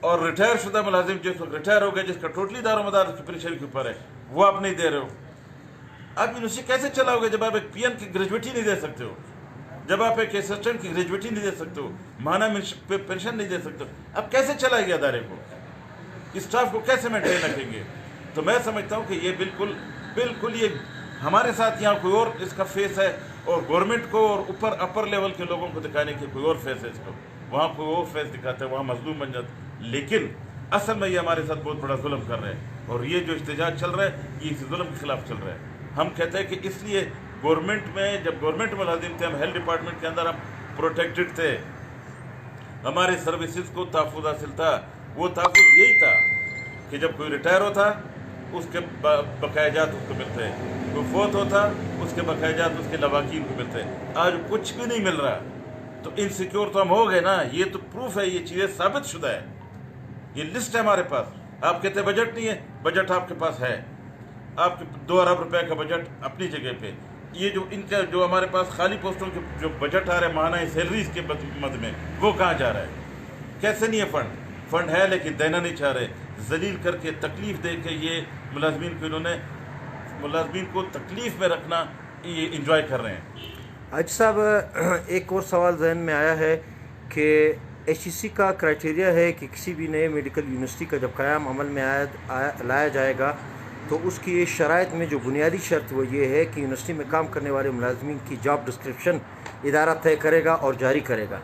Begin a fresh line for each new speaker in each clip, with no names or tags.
اور ریٹائر شدہ ملازم جس وقت ریٹائر ہو گئے، جس کا ٹوٹلی دار و مدار اس کی پریشانی کے اوپر ہے، وہ آپ نہیں دے رہے ہو۔ آپ یونیورسٹی کیسے چلاؤ گے جب آپ ایک پی ایم کی گریجویٹی نہیں دے سکتے ہو، جب آپ ایک اسسٹنٹ کی گریجویٹی نہیں دے سکتے ہو، ماہانہ پینشن نہیں دے سکتے ہو؟ آپ کیسے چلائے گے ادارے کو؟ اسٹاف کو کیسے مینٹین رکھیں گے؟ تو میں سمجھتا ہوں کہ یہ بالکل یہ ہمارے ساتھ یہاں کوئی اور اس کا فیس ہے، اور گورنمنٹ کو اور اپر لیول کے لوگوں کو دکھانے کی کوئی اور فیس ہے اس کو، وہاں کوئی اور فیس دکھاتا ہے، وہاں مظلوم بن جاتا ہے۔ لیکن اصل میں یہ ہمارے ساتھ بہت بڑا ظلم کر رہے ہیں، اور یہ جو احتجاج چل رہا ہے یہ اس ظلم کے خلاف چل رہا ہے۔ ہم کہتے ہیں کہ اس لیے گورنمنٹ میں جب گورنمنٹ ملازم تھے، ہم ہیلتھ ڈپارٹمنٹ کے اندر ہم پروٹیکٹڈ تھے، ہمارے سروسز کو تحفظ حاصل تھا۔ وہ تحفظ یہی تھا کہ جب کوئی ریٹائر ہوتا اس کے بقایا جات اس کو ملتے، کوئی فوت ہوتا اس کے بقایا جات اس کے لواحقین کو ملتے۔ آج کچھ بھی نہیں مل رہا، تو انسیکیور تو ہم ہو گئے نا، یہ تو پروف ہے، یہ چیزیں ثابت شدہ ہے، یہ لسٹ ہے ہمارے پاس۔ آپ کہتے ہیں بجٹ نہیں ہے، بجٹ آپ کے پاس ہے، آپ کے 2 ارب روپے کا بجٹ اپنی جگہ پہ۔ یہ جو ان کا جو ہمارے پاس خالی پوسٹوں کے جو بجٹ آ رہا ہے ماہانہ سیلریز کے مد میں، وہ کہاں جا رہا ہے؟ کیسے نہیں ہے؟ فنڈ ہے لیکن دینا نہیں چاہ رہے، ذلیل کر کے تکلیف دے کے یہ ملازمین کو، انہوں نے ملازمین کو تکلیف میں رکھنا یہ انجوائے کر رہے ہیں۔
حاجی صاحب ایک اور سوال ذہن میں آیا ہے کہ ایچ ای سی کا کرائٹیریا ہے کہ کسی بھی نئے میڈیکل یونیورسٹی کا جب قیام عمل میں لایا جائے گا تو اس کی شرائط میں جو بنیادی شرط وہ یہ ہے کہ یونیورسٹی میں کام کرنے والے ملازمین کی جاب ڈسکرپشن ادارہ طے کرے گا اور جاری کرے گا۔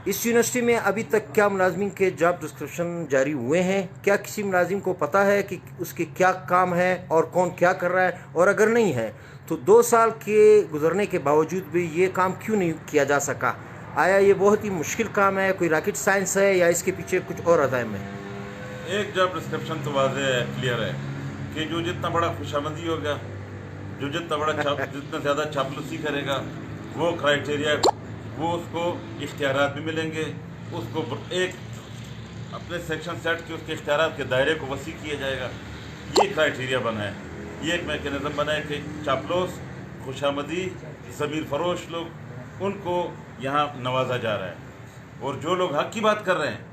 اس یونیورسٹی میں ابھی تک کیا ملازمین کے جاب ڈسکرپشن جاری ہوئے ہیں؟ کیا کسی ملازم کو پتہ ہے کہ اس کے کیا کام ہے اور کون کیا کر رہا ہے؟ اور اگر نہیں ہے تو 2 سال کے گزرنے کے باوجود بھی یہ کام کیوں نہیں کیا جا سکا؟ آیا یہ بہت ہی مشکل کام ہے، کوئی راکٹ سائنس ہے، یا اس کے پیچھے کچھ اور عزائم ہے؟
ایک جاب ڈسکرپشن تو واضح ہے، کلیئر ہے کہ جو جتنا بڑا خوشامدی ہوگا، جو جتنا زیادہ چاپلوسی کرے گا، وہ کرائٹیریا، وہ اس کو اختیارات بھی ملیں گے، اس کو ایک اپنے سیکشن سیٹ کے اس کے اختیارات کے دائرے کو وسیع کیا جائے گا۔ یہ کرائٹیریا بنا ہے، یہ ایک میکینزم بنا ہے کہ چاپلوس، خوشامدی، ضمیر فروش لوگ، ان کو یہاں نوازا جا رہا ہے، اور جو لوگ حق کی بات کر رہے ہیں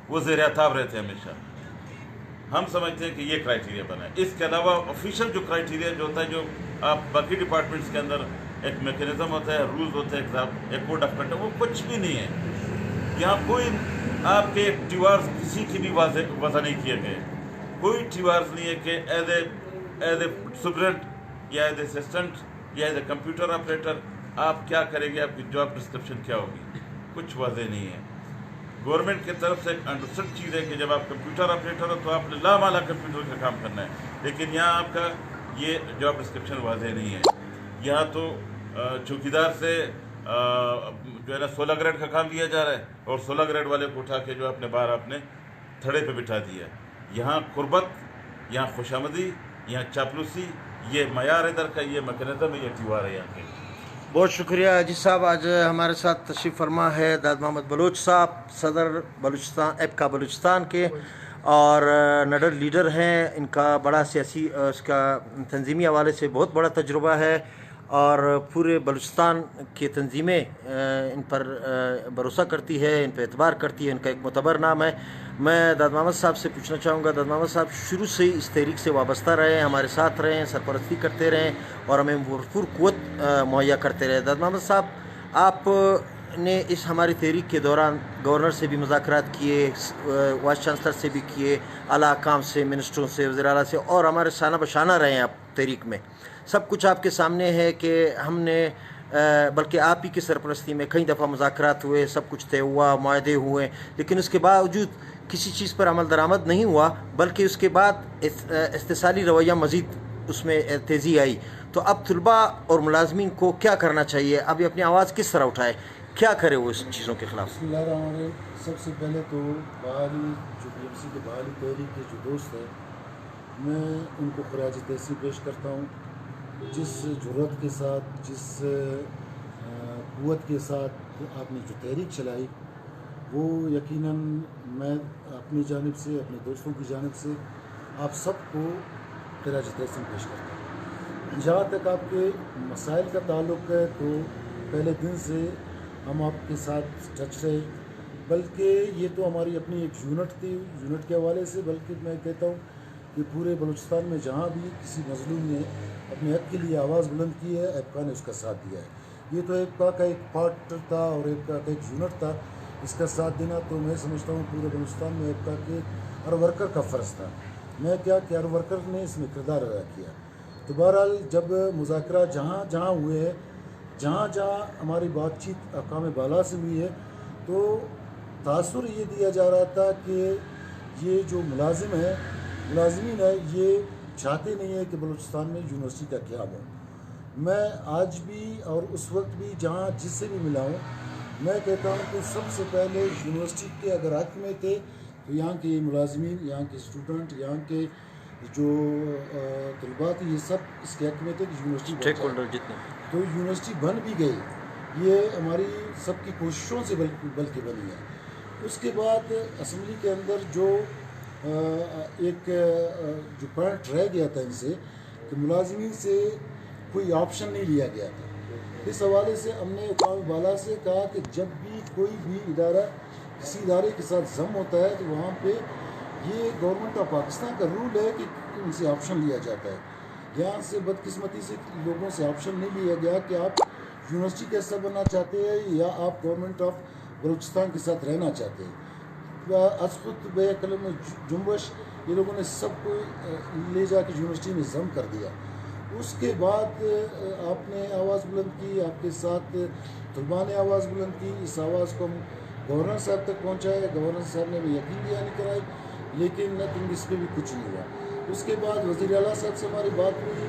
وہ زیر عتاب رہتے ہیں ہمیشہ۔ ہم سمجھتے ہیں کہ یہ کرائٹیریا بنا ہے۔ اس کے علاوہ آفیشیل جو کرائٹیریا جو ہوتا ہے، جو آپ باقی ڈپارٹمنٹس کے اندر ایک میکینزم ہوتا ہے، رولز ہوتے ہیں، ایک کوڈ آف کنڈکٹ، وہ کچھ بھی نہیں ہے۔ یہاں کوئی آپ کے ٹیوارز کسی کی بھی وضع نہیں کیے گئے، کوئی ٹیوارز نہیں ہے کہ ایز اے سپرنٹ یا ایز اے اسسٹنٹ یا ایز اے کمپیوٹر آپریٹر آپ کیا کریں گے، آپ کی جاب ڈسکرپشن کیا ہوگی، کچھ واضح نہیں ہے۔ گورنمنٹ کی طرف سے ایک انڈرسٹینڈ چیز ہے کہ جب آپ کمپیوٹر آپریٹر ہو تو آپ نے لامالا کمپیوٹر کا کام کرنا ہے، لیکن یہاں آپ کا یہ جاب ڈسکرپشن واضح نہیں ہے۔ یہاں تو چوکیدار سے جو ہے نا 16 گریڈ کا کام دیا جا رہا ہے، اور 16 گریڈ والے کو اٹھا کے جو اپنے باہر اپنے تھڑے پہ بٹھا دیا ہے۔ یہاں قربت، یہاں خوشامدی، یہاں چاپلوسی، یہ معیار ادھر کا، یہ میکینزم ہے، یہ تیوار ہے یہاں کے۔
بہت شکریہ حاجی صاحب، آج ہمارے ساتھ تشریف فرما ہے داد محمد بلوچ صاحب، صدر بلوچستان ایپکا بلوچستان کے، اور نڈر لیڈر ہیں۔ ان کا بڑا سیاسی اس کا تنظیمی حوالے سے بہت بڑا تجربہ ہے، اور پورے بلوچستان کی تنظیمیں ان پر بھروسہ کرتی ہے، ان پہ اعتبار کرتی ہے، ان کا ایک معتبر نام ہے۔ میں داد محمد صاحب سے پوچھنا چاہوں گا، داد محمد صاحب شروع سے اس تحریک سے وابستہ رہے، ہمارے ساتھ رہے، سرپرستی کرتے رہے اور ہمیں بھرپور قوت مہیا کرتے رہے۔ داد محمد صاحب، آپ نے اس ہماری تحریک کے دوران گورنر سے بھی مذاکرات کیے، وائس چانسلر سے بھی کیے، اعلیٰ حکام سے، منسٹروں سے، وزیر اعلیٰ سے، اور ہمارے شانہ بشانہ رہے ہیں آپ تحریک میں۔ سب کچھ آپ کے سامنے ہے کہ ہم نے بلکہ آپ ہی کی سرپرستی میں کئی دفعہ مذاکرات ہوئے، سب کچھ طے ہوا، معاہدے ہوئے، لیکن اس کے باوجود کسی چیز پر عمل درآمد نہیں ہوا، بلکہ اس کے بعد استحصالی رویہ مزید اس میں تیزی آئی۔ تو اب طلباء اور ملازمین کو کیا کرنا چاہیے؟ اب یہ اپنی آواز کس طرح اٹھائے؟ کیا کرے وہ اس چیزوں کے خلاف؟
بسم اللہ الرحمن الرحیم۔ سب سے پہلے تو بحالی جو پی ایم سی کے بحالی تحریک کے جو دوست ہیں، میں ان کو خراج تحسین پیش کرتا ہوں۔ جس جرأت کے ساتھ، جس قوت کے ساتھ آپ نے جو تحریک چلائی، وہ یقیناً میں اپنی جانب سے، اپنے دوستوں کی جانب سے آپ سب کو خراج تحسین پیش کرتا ہوں۔ جہاں تک آپ کے مسائل کا تعلق ہے، تو پہلے دن سے ہم آپ کے ساتھ ٹچ رہے، بلکہ یہ تو ہماری اپنی ایک یونٹ تھی. یونٹ کے حوالے سے بلکہ میں کہتا ہوں کہ پورے بلوچستان میں جہاں بھی کسی مظلوم نے اپنے حق کے لیے آواز بلند کی ہے ایپکا نے اس کا ساتھ دیا ہے. یہ تو ایپکا کا ایک پارٹ تھا اور ایپکا کا ایک یونٹ تھا, اس کا ساتھ دینا تو میں سمجھتا ہوں پورے بلوچستان میں ایپکا کے ہر ورکر کا فرض تھا. میں کیا کہ ہر ورکر نے اس میں کردار ادا کیا. تو بہرحال جب مذاکرات جہاں جہاں ہوئے ہیں, جہاں جہاں ہماری بات چیت اقوام بالا سے ہوئی ہے, تو تاثر یہ دیا جا رہا تھا کہ یہ جو ملازمین ہے یہ چاہتے نہیں ہے کہ بلوچستان میں یونیورسٹی کا قیام ہو. میں آج بھی اور اس وقت بھی جہاں جس سے بھی ملا ہوں, میں کہتا ہوں کہ سب سے پہلے یونیورسٹی کے اگر حق میں تھے تو یہاں کے ملازمین, یہاں کے اسٹوڈنٹ, یہاں کے جو طلباء تھے, یہ سب اس کے حق میں تھے کہ یونیورسٹی
جتنے
تو یونیورسٹی بن بھی گئی. یہ ہماری سب کی کوششوں سے بلکہ بنی ہے. اس کے بعد اسمبلی کے اندر جو ایک جو پوائنٹ رہ گیا تھا ان سے کہ ملازمین سے کوئی آپشن نہیں لیا گیا تھا. اس حوالے سے ہم نے اقوام بالا سے کہا کہ جب بھی کوئی بھی ادارہ کسی ادارے کے ساتھ ضم ہوتا ہے تو وہاں پہ یہ گورنمنٹ آف پاکستان کا رول ہے کہ ان سے آپشن لیا جاتا ہے. یہاں سے بدقسمتی سے لوگوں سے آپشن نہیں لیا گیا کہ آپ یونیورسٹی کا حصہ بننا چاہتے ہیں یا آپ گورنمنٹ آف بلوچستان کے ساتھ رہنا چاہتے ہیں. از خود بے قلم جنبش یہ لوگوں نے سب کو لے جا کے یونیورسٹی میں ضم کر دیا. اس کے بعد آپ نے آواز بلند کی, آپ کے ساتھ طلباء نے آواز بلند کی. اس آواز کو ہم گورنر صاحب تک پہنچائے, گورنر صاحب نے بھی یقین دہانی کرائی, لیکن نتنگ اس پہ بھی کچھ نہیں ہوا. اس کے بعد وزیر اعلیٰ صاحب سے ہماری بات ہوئی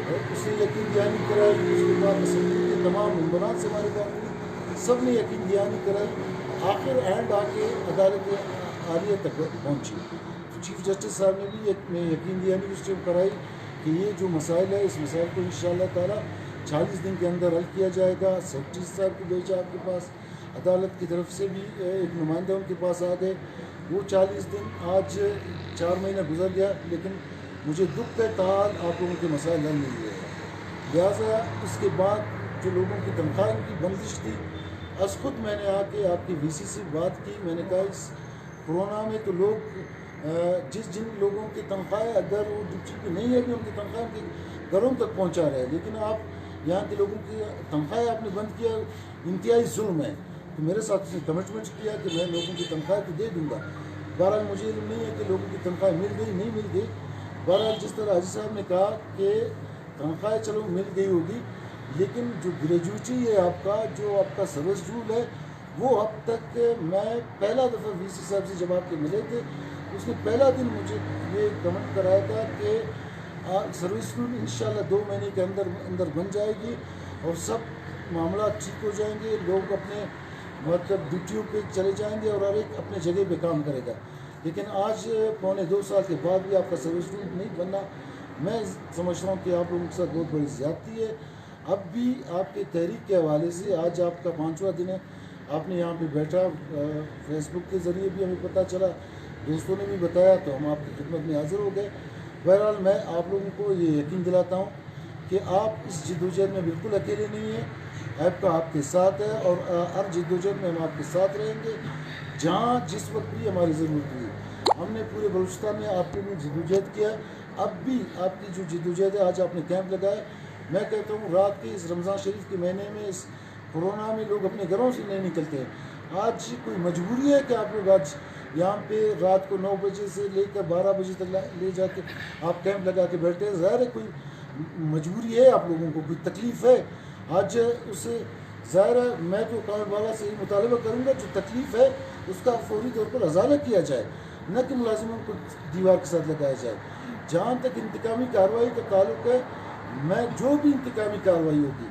اور اس نے یقین دہانی کرائی. اس کے بعد اسمبلی کے تمام ممبران سے ہماری بات ہوئی, سب نے یقین دہانی کرائی. آخر اینڈ آ کے عدالت عالیہ تک پہنچی. چیف جسٹس صاحب نے بھی یقین دہانی اس ٹائم کرائی کہ یہ جو مسائل ہے اس مسائل کو انشاءاللہ تعالیٰ 40 دن کے اندر حل کیا جائے گا. سیکرٹری صاحب کو بھیجا آپ کے پاس, عدالت کی طرف سے بھی ایک نمائندہ ان کے پاس آ گئے. وہ 40 دن آج 4 مہینہ گزر گیا, لیکن مجھے دکھ ہے تاحال آپ لوگوں کے مسائل حل نہیں ہوئے ہیں. لہٰذا اس کے بعد جو لوگوں کی تنخواہ کی بندش تھی, از خود میں نے آ کے آپ کی وی سی سے بات کی. میں نے کہا اس کورونا میں تو لوگ جن لوگوں کی تنخواہیں اگر وہ ڈپٹی کی نہیں ہے بھی ان کی تنخواہ کے گھروں تک پہنچا رہے ہیں, لیکن آپ یہاں کے لوگوں کی تنخواہیں آپ نے بند کیا, انتہائی ظلم ہے. تو میرے ساتھ اس نے کمٹمنٹ کیا کہ میں لوگوں کی تنخواہ تو دے دوں گا. بہرحال مجھے علم نہیں ہے کہ لوگوں کی تنخواہ مل گئی نہیں مل گئی. بہرحال جس طرح حاجی صاحب نے کہا کہ تنخواہ چلو مل گئی ہوگی, لیکن جو گریجویٹی ہے آپ کا, جو آپ کا سروس رول ہے, وہ اب تک میں پہلا دفعہ وی سی صاحب سے جب آپ کے ملے تھے, اس نے پہلا دن مجھے یہ کمنٹ کرایا تھا کہ سروس رول انشاءاللہ 2 مہینے کے اندر بن جائے گی اور سب معاملات ٹھیک ہو جائیں گے. لوگ اپنے مطلب ڈیوٹیوں پہ چلے جائیں گے اور ہر ایک اپنے جگہ پہ کام کرے گا. لیکن آج پونے 2 سال کے بعد بھی آپ کا سروس رول نہیں بننا, میں سمجھتا ہوں کہ آپ لوگوں کے ساتھ بہت بڑی زیادتی ہے. اب بھی آپ کے تحریک کے حوالے سے آج آپ کا 5واں دن ہے, آپ نے یہاں پہ بیٹھا, فیس بک کے ذریعے بھی ہمیں پتہ چلا, دوستوں نے بھی بتایا, تو ہم آپ کی خدمت میں حاضر ہو گئے. بہرحال میں آپ لوگوں کو یہ یقین دلاتا ہوں کہ آپ اس جدوجہد میں بالکل اکیلے نہیں ہیں. ایپکا آپ کے ساتھ ہے اور ہر جدوجہد میں ہم آپ کے ساتھ رہیں گے. جہاں جس وقت بھی ہماری ضرورت ہوئی, ہم نے پورے بلوچستان میں آپ کے لیے جدوجہد کیا. اب بھی آپ کی جو جدوجہد ہے, آج آپ نے کیمپ لگائے, میں کہتا ہوں رات کے اس رمضان شریف کے مہینے میں, اس کورونا میں لوگ اپنے گھروں سے نہیں نکلتے ہیں. آج کوئی مجبوری ہے کہ آپ لوگ آج یہاں پہ رات کو 9 بجے سے لے کر 12 بجے تک لے جا کے آپ کیمپ لگا کے بیٹھے ہیں. ظاہر ہے کوئی مجبوری ہے, آپ لوگوں کو کوئی تکلیف ہے. آج اسے ظاہر ہے میں تو اقوام بالا سے یہ مطالبہ کروں گا, جو تکلیف ہے اس کا فوری طور پر ازالہ کیا جائے, نہ کہ ملازموں کو دیوار کے ساتھ لگایا جائے. جہاں تک انتقامی کارروائی کا تعلق ہے, میں جو بھی انتقامی کارروائی ہوگی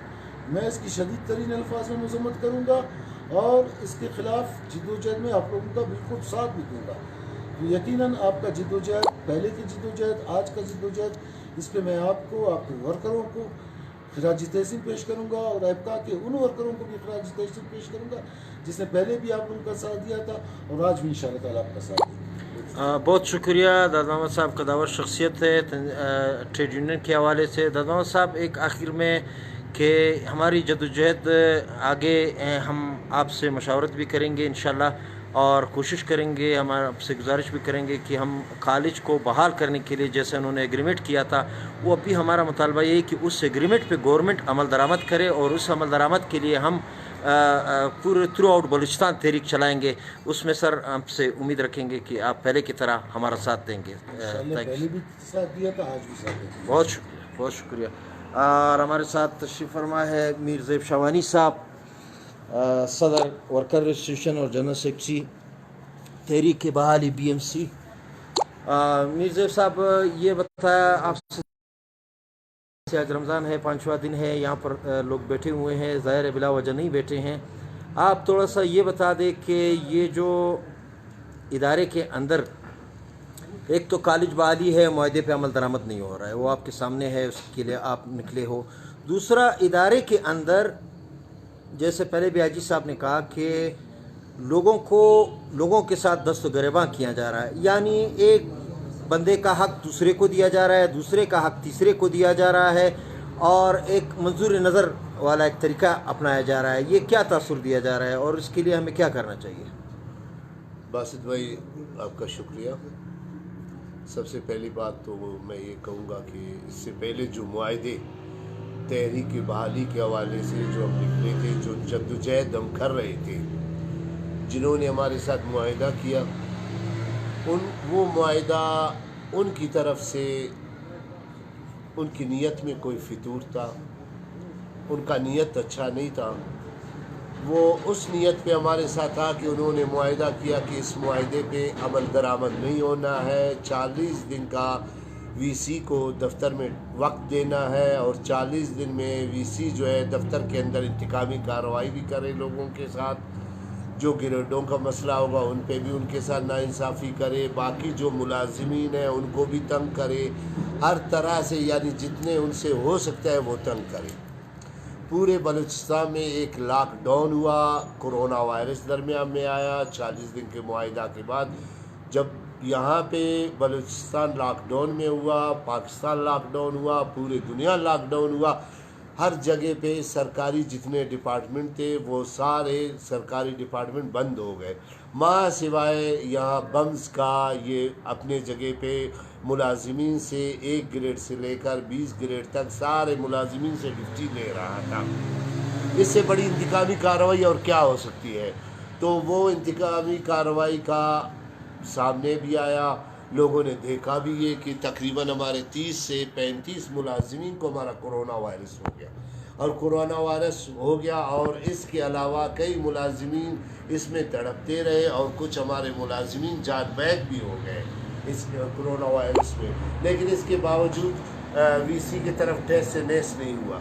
میں اس کی شدید ترین الفاظ میں مذمت کروں گا اور اس کے خلاف جدوجہد میں آپ لوگوں کا بالکل ساتھ بھی دوں گا. تو یقیناً آپ کا جدوجہد, پہلے کی جدوجہد, آج کا جدوجہد, اس پہ میں آپ کو, آپ کے ورکروں کو خراج تحسین پیش کروں گا اور ایپکا کے ان ورکروں کو بھی خراج تحسین پیش کروں گا جس نے پہلے بھی آپ لوگوں کا ساتھ دیا تھا اور آج بھی انشاءاللہ تعالیٰ آپ کا ساتھ دیں گے.
بہت شکریہ داد محمد صاحب, قداور شخصیت ہے ٹریڈ یونین کے حوالے سے. داد محمد صاحب, ایک آخر میں کہ ہماری جدوجہد آگے ہم آپ سے مشاورت بھی کریں گے انشاءاللہ, اور کوشش کریں گے, ہمارا آپ سے گزارش بھی کریں گے کہ ہم کالج کو بحال کرنے کے لیے جیسے انہوں نے ایگریمنٹ کیا تھا, وہ اب بھی ہمارا مطالبہ یہ ہے کہ اس ایگریمنٹ پہ گورنمنٹ عمل درآمد کرے, اور اس عمل درآمد کے لیے ہم پورے تھرو آؤٹ بلوچستان تحریک چلائیں گے. اس میں سر آپ سے امید رکھیں گے کہ آپ پہلے کی طرح ہمارا ساتھ دیں گے.
پہلے بھی ساتھ دیا تھا, آج بھی ساتھ دیں.
بہت شکریہ, بہت شکریہ. اور ہمارے ساتھ تشریف فرما ہے میر زیب شاوانی صاحب, صدر ورکر ایسوسیشن اور جنرل سیکرٹری تحریک بحالی BMC. میر زیب صاحب, یہ بتایا آپ سے, آج رمضان ہے, 5واں دن ہے, یہاں پر لوگ بیٹھے ہوئے ہیں, ظاہر ہے بلا وجہ نہیں بیٹھے ہیں. آپ تھوڑا سا یہ بتا دیں کہ یہ جو ادارے کے اندر ایک تو کالج بحالی ہے, معاہدے پہ عمل درآمد نہیں ہو رہا ہے, وہ آپ کے سامنے ہے, اس کے لیے آپ نکلے ہو. دوسرا, ادارے کے اندر جیسے پہلے بھی حاجی صاحب نے کہا کہ لوگوں کے ساتھ دست و گریباں کیا جا رہا ہے, یعنی ایک بندے کا حق دوسرے کو دیا جا رہا ہے, دوسرے کا حق تیسرے کو دیا جا رہا ہے, اور ایک منظور نظر والا ایک طریقہ اپنایا جا رہا ہے. یہ کیا تاثر دیا جا رہا ہے, اور اس کے لیے ہمیں کیا کرنا چاہیے؟
باسط بھائی, آپ کا شکریہ. سب سے پہلی بات تو میں یہ کہوں گا کہ اس سے پہلے جو معاہدے تحریک بحالی کے حوالے سے جو ہم نکلے تھے, جو جدوجہد ہم کر رہے تھے, جنہوں نے ہمارے ساتھ معاہدہ کیا, وہ معاہدہ ان کی طرف سے ان کی نیت میں کوئی فتور تھا, ان کا نیت اچھا نہیں تھا. وہ اس نیت پہ ہمارے ساتھ آ کہ انہوں نے معاہدہ کیا کہ اس معاہدے پہ عمل درآمد نہیں ہونا ہے, 40 دن کا VC کو دفتر میں وقت دینا ہے, اور 40 دن میں VC جو ہے دفتر کے اندر انتقامی کارروائی بھی کرے لوگوں کے ساتھ, جو گریڈوں کا مسئلہ ہوگا ان پہ بھی ان کے ساتھ ناانصافی کرے, باقی جو ملازمین ہیں ان کو بھی تنگ کرے, ہر طرح سے, یعنی جتنے ان سے ہو سکتا ہے وہ تنگ کرے. پورے بلوچستان میں ایک لاک ڈاؤن ہوا, کرونا وائرس درمیان میں آیا. 40 دن کے معاہدہ کے بعد جب یہاں پہ بلوچستان لاک ڈاؤن میں ہوا, پاکستان لاک ڈاؤن ہوا, پورے دنیا لاک ڈاؤن ہوا, ہر جگہ پہ سرکاری جتنے ڈپارٹمنٹ تھے وہ سارے سرکاری ڈپارٹمنٹ بند ہو گئے, ماں سوائے یہاں بمز کا. یہ اپنے جگہ پہ ملازمین سے 1 گریڈ سے لے کر 20 گریڈ تک سارے ملازمین سے ڈیوٹی لے رہا تھا. اس سے بڑی انتقامی کارروائی اور کیا ہو سکتی ہے؟ تو وہ انتقامی کارروائی کا سامنے بھی آیا, لوگوں نے دیکھا بھی یہ کہ تقریباً ہمارے 30 سے 35 ملازمین کو ہمارا کرونا وائرس ہو گیا, اور کرونا وائرس ہو گیا, اور اس کے علاوہ کئی ملازمین اس میں تڑپتے رہے, اور کچھ ہمارے ملازمین جان بیک بھی ہو گئے اس کرونا وائرس میں. لیکن اس کے باوجود VC کی طرف ٹیسٹ سے نیس نہیں ہوا.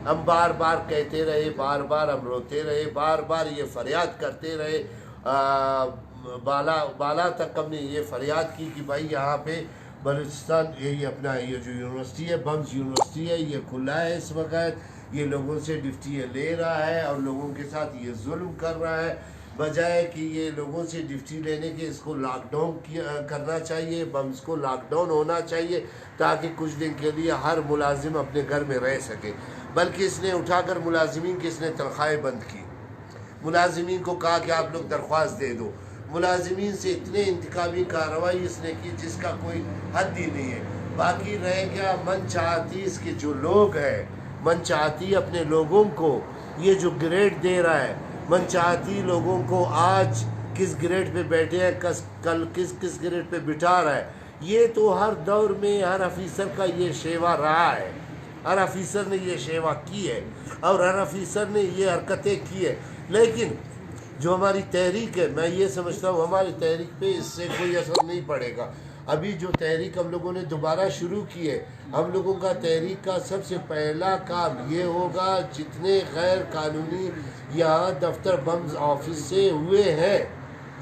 ہم بار بار کہتے رہے, بار بار ہم روتے رہے, بار بار یہ فریاد کرتے رہے, بالا تک ہم نے یہ فریاد کی کہ بھائی یہاں پہ بلوچستان یہ اپنا یہ جو یونیورسٹی ہے, بمز یونیورسٹی ہے, یہ کھلا ہے اس وقت, یہ لوگوں سے ڈیوٹی لے رہا ہے اور لوگوں کے ساتھ یہ ظلم کر رہا ہے. بجائے کہ یہ لوگوں سے ڈیوٹی لینے کے اس کو لاک ڈاؤن کرنا چاہیے, بمز کو لاک ڈاؤن ہونا چاہیے تاکہ کچھ دن کے لیے ہر ملازم اپنے گھر میں رہ سکے. بلکہ اس نے اٹھا کر ملازمین کی اس نے تنخواہیں بند کی, ملازمین کو کہا کہ آپ لوگ درخواست دے دو. ملازمین سے اتنے انتقامی کارروائی اس نے کی جس کا کوئی حد ہی نہیں ہے. باقی رہ گیا من چاہتی اس کے جو لوگ ہیں, من چاہتی اپنے لوگوں کو یہ جو گریڈ دے رہا ہے, من چاہتی لوگوں کو آج کس گریڈ پہ بیٹھے ہیں, کل کس گریڈ پہ بٹھا رہا ہے. یہ تو ہر دور میں ہر افیسر کا یہ شیوا رہا ہے, ہر افیسر نے یہ شیوا کی ہے, اور ہر افیسر نے یہ حرکتیں کی ہے. لیکن جو ہماری تحریک ہے, میں یہ سمجھتا ہوں ہماری تحریک پہ اس سے کوئی اثر نہیں پڑے گا. ابھی جو تحریک ہم لوگوں نے دوبارہ شروع کی ہے, ہم لوگوں کا تحریک کا سب سے پہلا کام یہ ہوگا جتنے غیر قانونی یہاں دفتر بمز آفس سے ہوئے ہیں,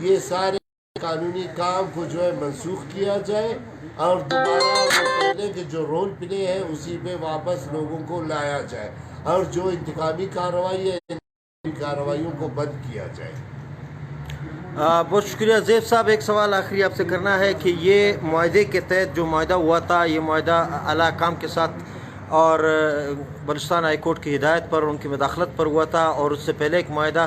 یہ سارے قانونی کام کو جو ہے منسوخ کیا جائے, اور دوبارہ وہ پہلے کے جو رول پلے ہے اسی پہ واپس لوگوں کو لایا جائے, اور جو انتقامی کارروائی ہے انتقامی کارروائیوں کو بند کیا جائے.
بہت شکریہ زیب صاحب. ایک سوال آخری آپ سے کرنا ہے کہ یہ معاہدے کے تحت جو معاہدہ ہوا تھا, یہ معاہدہ اعلیٰ حکام کے ساتھ اور بلوچستان ہائی کورٹ کی ہدایت پر ان کی مداخلت پر ہوا تھا, اور اس سے پہلے ایک معاہدہ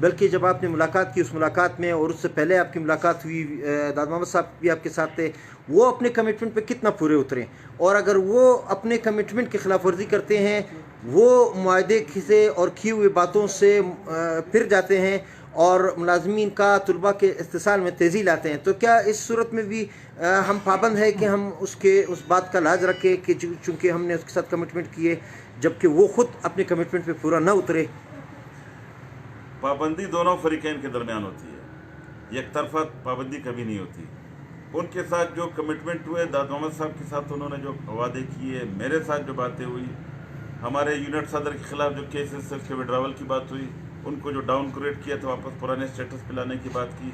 بلکہ جب آپ نے ملاقات کی اس ملاقات میں اور اس سے پہلے آپ کی ملاقات ہوئی داد محمد صاحب بھی آپ کے ساتھ تھے، وہ اپنے کمٹمنٹ پہ کتنا پورے اترے، اور اگر وہ اپنے کمٹمنٹ کی خلاف ورزی کرتے ہیں، وہ معاہدے سے اور کی ہوئی باتوں سے پھر جاتے ہیں اور ملازمین کا طلباء کے استحصال میں تیزی لاتے ہیں، تو کیا اس صورت میں بھی ہم پابند ہے کہ ہم اس بات کا لحاظ رکھیں کہ چونکہ ہم نے اس کے ساتھ کمٹمنٹ کیے جبکہ وہ خود اپنے کمٹمنٹ پہ پورا نہ اترے؟
پابندی دونوں فریقین کے درمیان ہوتی ہے، یک طرفہ پابندی کبھی نہیں ہوتی۔ ان کے ساتھ جو کمٹمنٹ ہوئے، داد محمد صاحب کے ساتھ انہوں نے جو وعدے کیے، میرے ساتھ جو باتیں ہوئی، ہمارے یونٹ صدر کے خلاف جو کیسز سے اس کے وڈراول کی بات ہوئی، ان کو جو ڈاؤن گریڈ کیا تھا واپس پرانے اسٹیٹس پہ لانے کی بات کی،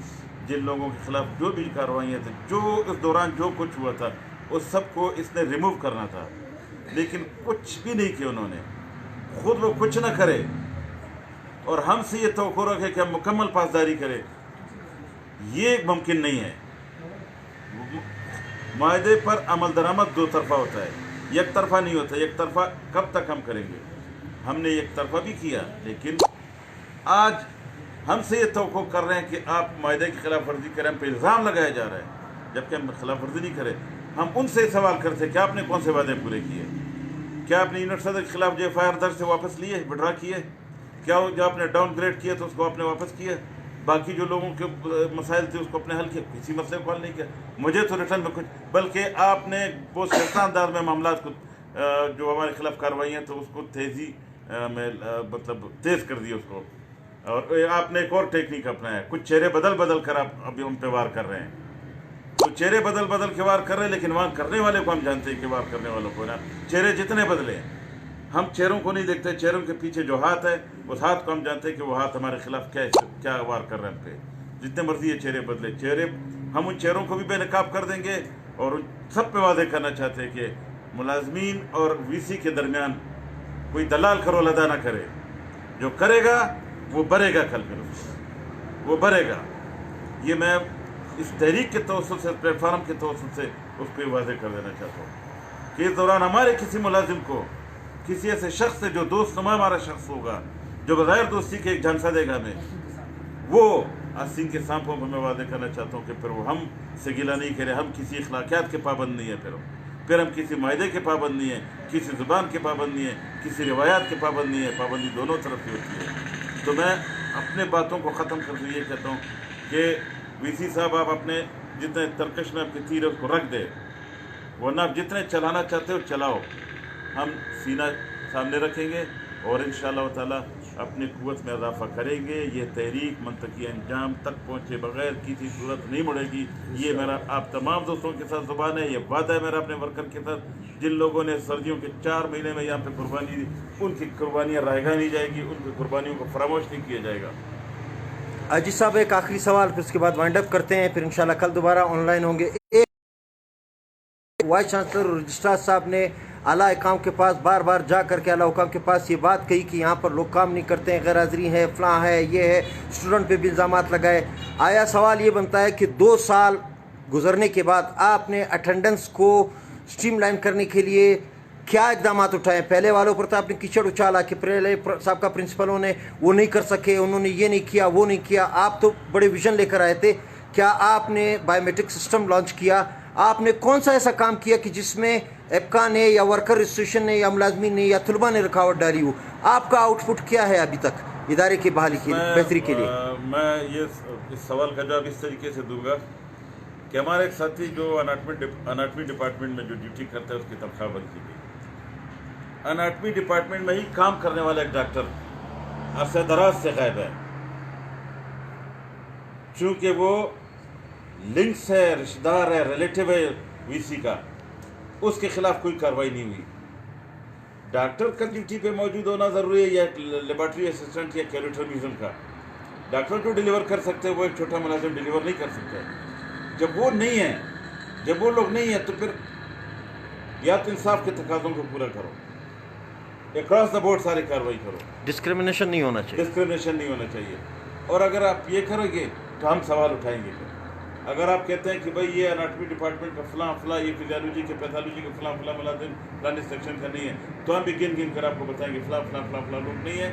جن لوگوں کے خلاف جو بھی کارروائیاں تھیں، جو اس دوران جو کچھ ہوا تھا اس سب کو اس نے ریموو کرنا تھا، لیکن کچھ بھی نہیں کیا انہوں نے، خود وہ کچھ نہ کرے اور ہم سے یہ توقع رکھے کہ ہم مکمل پاسداری کریں، یہ ممکن نہیں ہے۔ معاہدے پر عمل درآمد دو طرفہ ہوتا ہے، یک طرفہ نہیں ہوتا۔ یک طرفہ کب تک ہم کریں گے؟ ہم نے یک طرفہ بھی کیا، لیکن آج ہم سے یہ توقع کر رہے ہیں کہ آپ معاہدے کی خلاف ورزی کریں، ہم پہ الزام لگایا جا رہا ہے جبکہ ہم خلاف ورزی نہیں کریں۔ ہم ان سے سوال کرتے کہ آپ نے کون سے وعدے پورے کیے؟ کیا آپ نے یونٹ صدر کے خلاف جو FIR درج سے واپس لیے، وڈرا کیے؟ کیا جو آپ نے ڈاؤن گریڈ کیا تو اس کو آپ نے واپس کیا؟ باقی جو لوگوں کے مسائل تھے اس کو اپنے حل کیا؟ کسی مسئلے کو حل نہیں کیا۔ مجھے تو ریٹرن میں کچھ، بلکہ آپ نے بہت سستا انداز میں معاملات کو جو ہمارے خلاف کارروائیاں تو اس کو تیزی میں مطلب تیز کر دیا اس کو، اور آپ نے ایک اور ٹیکنیک اپنایا، کچھ چہرے بدل بدل کر آپ ابھی ہم پہ وار کر رہے ہیں، تو چہرے بدل بدل کے وار کر رہے ہیں، لیکن وار کرنے والے کو ہم جانتے ہیں کہ وار کرنے والوں کو نا چہرے جتنے بدلے ہیں، ہم چہروں کو نہیں دیکھتے، چہروں کے پیچھے جو ہاتھ ہے اس ہاتھ کو ہم جانتے ہیں کہ وہ ہاتھ ہمارے خلاف کیا وار کر رہے ہیں ہم پہ، جتنے مرضی یہ چہرے بدلے، چہرے ہم ان چہروں کو بھی بے نقاب کر دیں گے، اور ان سب پہ واضح کرنا چاہتے ہیں کہ ملازمین اور VC کے درمیان کوئی دلال کرول ادا نہ کرے، جو کرے گا وہ برے گا، کل پھر وہ برے گا۔ یہ میں اس تحریک کے توسط سے، پلیٹ فارم کے توسط سے اس کو واضح کر دینا چاہتا ہوں کہ اس دوران ہمارے کسی ملازم کو، کسی ایسے شخص سے جو دوست نما ہمارا شخص ہوگا، جو بغیر دوستی کے ایک جھانسا دے گا ہمیں، وہ آستین کے سانپوں کو میں واضح کرنا چاہتا ہوں کہ پھر وہ ہم سے گلہ نہیں کرے، ہم کسی اخلاقیات کے پابند نہیں ہیں، پھر ہم کسی معاہدے کے پابند نہیں ہیں، کسی زبان کے پابند نہیں ہیں، کسی روایات کے پابند نہیں ہیں، پابندی دونوں طرف کی ہوتی ہے۔ تو میں اپنے باتوں کو ختم کر کے یہ کہتا ہوں کہ VC صاحب آپ اپنے جتنے ترکش میں آپ کی تیر اس کو رکھ دے، ورنہ آپ جتنے چلانا چاہتے ہو چلاؤ، ہم سینہ سامنے رکھیں گے اور انشاءاللہ تعالی اپنی قوت میں اضافہ کریں گے۔ یہ تحریک منطقی انجام تک پہنچے بغیر کسی صورت نہیں مڑے گی، یہ میرا آپ تمام دوستوں کے ساتھ زبان ہے، یہ وعدہ ہے میرا اپنے ورکر کے ساتھ۔ جن لوگوں نے سردیوں کے 4 مہینے میں یہاں پہ قربانی دی، ان کی قربانیاں رائے گاہ نہیں جائے گی، ان کی قربانیوں کو فراموش نہیں کیا جائے گا۔
عاجز صاحب ایک آخری سوال، پھر اس کے بعد وائنڈ اپ کرتے ہیں، پھر انشاءاللہ کل دوبارہ آن لائن ہوں گے۔ وائس چانسلر اور رجسٹرار صاحب نے اعلیٰ حکام کے پاس بار بار جا کر کے اعلیٰ حکام کے پاس یہ بات کہی کہ یہاں پر لوگ کام نہیں کرتے ہیں، غیر حاضری ہے، فلاں ہے، یہ ہے، اسٹوڈنٹ پہ بھی الزامات لگائے۔ آیا سوال یہ بنتا ہے کہ 2 سال گزرنے کے بعد آپ نے اٹینڈنس کو اسٹریم لائن کرنے کے لیے کیا اقدامات اٹھائے؟ پہلے والوں پر تو آپ نے کیچڑ اچھالا کہ پہلے صاحب کا پرنسپلوں نے وہ نہیں کر سکے، انہوں نے یہ نہیں کیا، وہ نہیں کیا، آپ تو بڑے ویژن لے کر آئے تھے۔ کیا آپ نے بایو میٹرک سسٹم لانچ کیا؟ آپ نے کون سا ایسا کام کیا کہ جس میں ایپکا نے یا ورکر ایسوسیشن نے یا ملازمین نے یا طلباء نے رکاوٹ ڈالی ہو؟ آپ کا آؤٹ پٹ کیا ہے ابھی تک ادارے کی بحالی کی بہتری کے لیے؟
میں یہ اس سوال کا جواب اس طریقے سے دوں گا کہ ہمارے ایک ساتھی جو اناٹمی ڈپارٹمنٹ میں جو ڈیوٹی کرتا ہے اس کی تنخواہ بند کی گئی۔ اناٹمی ڈپارٹمنٹ میں ہی کام کرنے والا ایک ڈاکٹر عرصہ دراز سے غائب ہے، چونکہ وہ لنکس ہے، رشتہ دار ہے، ریلیٹیو ہے VC کا، اس کے خلاف کوئی کارروائی نہیں ہوئی۔ ڈاکٹر کا ڈیوٹی پہ موجود ہونا ضروری ہے، یا لیبارٹری اسسٹنٹ یا کیریٹر میوزیم کا۔ ڈاکٹر جو ڈیلیور کر سکتے ہیں وہ ایک چھوٹا ملازم ڈیلیور نہیں کر سکتا ہے۔ جب وہ نہیں ہے، جب وہ لوگ نہیں ہیں تو پھر یا تو انصاف کے تقاضوں کو پورا کرو، اکراس دا بورڈ ساری کارروائی کرو،
ڈسکریمنیشن نہیں ہونا چاہیے،
ڈسکریمنیشن نہیں ہونا چاہیے۔ اور اگر آپ یہ کرو گے تو ہم سوال اٹھائیں گے۔ اگر آپ کہتے ہیں کہ بھئی یہ اناٹمی ڈپارٹمنٹ کا فلاں یہ فزیالوجی کے پیتھالوجی کے فلاں ملازم فلاں سیکشن کا نہیں ہے، تو ہم بھی گن کر آپ کو بتائیں گے فلاں لوگ نہیں ہیں،